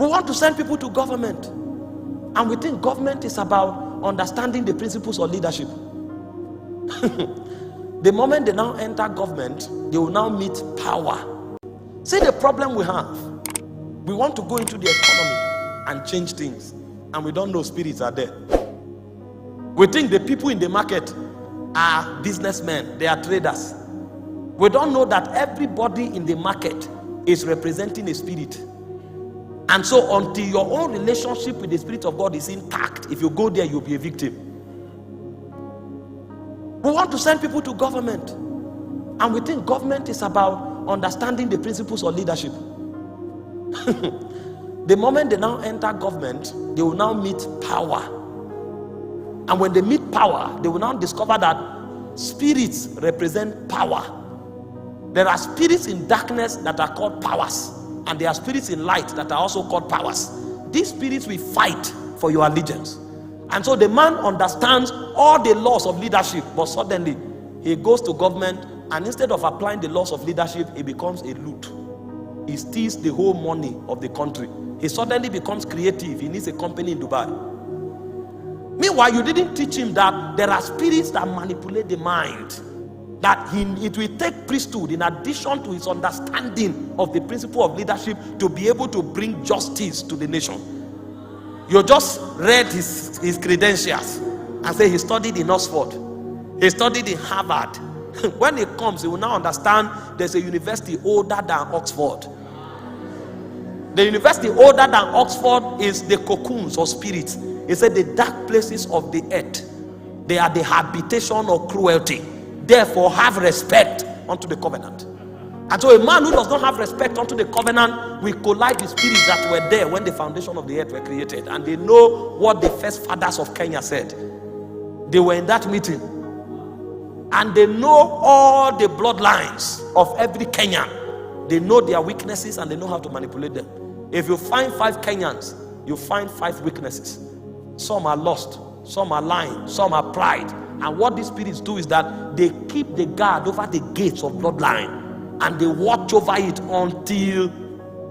We want to send people to government, and we think government is about understanding the principles of leadership. The moment they now enter government, they will now meet power. See the problem we have. We want to go into the economy and change things, and we don't know spirits are there. We think the people in the market are businessmen, they are traders. We don't know that everybody in the market is representing a spirit. And so until your own relationship with the Spirit of God is intact, if you go there, you'll be a victim. We want to send people to government, and we think government is about understanding the principles of leadership. The moment they now enter government, they will now meet power. And when they meet power, they will now discover that spirits represent power. There are spirits in darkness that are called powers, and there are spirits in light that are also called powers. These spirits will fight for your allegiance. And so the man understands all the laws of leadership, but suddenly he goes to government, and instead of applying the laws of leadership, he becomes a loot. He steals the whole money of the country. He suddenly becomes creative. He needs a company in Dubai. Meanwhile, you didn't teach him that there are spirits that manipulate the mind, that it will take priesthood in addition to his understanding of the principle of leadership to be able to bring justice to the nation. You just read his credentials and say he studied in Oxford, he studied in Harvard. When he comes, he will now understand there's a university older than Oxford. The university older than Oxford is the cocoons or spirits. He said the dark places of the earth, they are the habitation of cruelty. Therefore, have respect unto the covenant. And so a man who does not have respect unto the covenant will collide with spirits that were there when the foundation of the earth were created. And they know what the first fathers of Kenya said. They were in that meeting. And they know all the bloodlines of every Kenyan. They know their weaknesses and they know how to manipulate them. If you find 5 Kenyans, you find 5 weaknesses. Some are lost, some are lying, some are pride. And what these spirits do is that they keep the guard over the gates of bloodline, and they watch over it until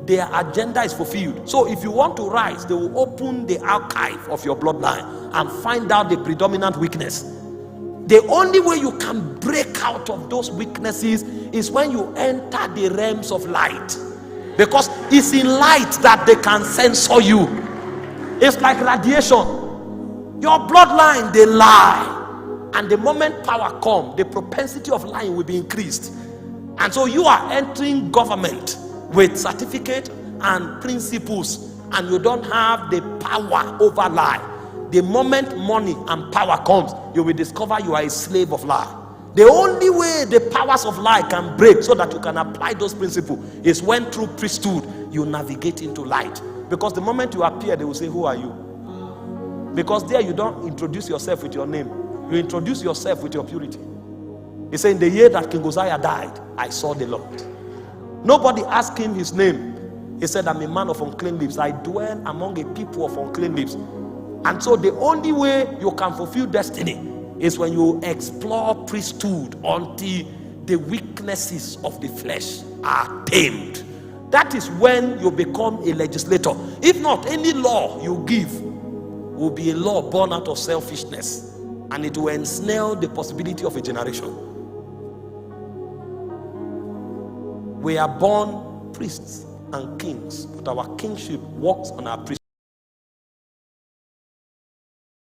their agenda is fulfilled. So if you want to rise, they will open the archive of your bloodline and find out the predominant weakness. The only way you can break out of those weaknesses is when you enter the realms of light, because it's in light that they can censor you. It's like radiation. Your bloodline, they lie. And the moment power comes, the propensity of lying will be increased. And so you are entering government with certificate and principles, and you don't have the power over lie. The moment money and power comes, you will discover you are a slave of lie. The only way the powers of lie can break so that you can apply those principles is when through priesthood you navigate into light. Because the moment you appear, they will say, who are you? Because there you don't introduce yourself with your name. You introduce yourself with your purity. He said, in the year that King Uzziah died, I saw the Lord. Nobody asked him his name. He said, I'm a man of unclean lips. I dwell among a people of unclean lips. And so the only way you can fulfill destiny is when you explore priesthood until the weaknesses of the flesh are tamed. That is when you become a legislator. If not, any law you give will be a law born out of selfishness, and it will ensnare the possibility of a generation. We are born priests and kings, but our kingship works on our priesthood.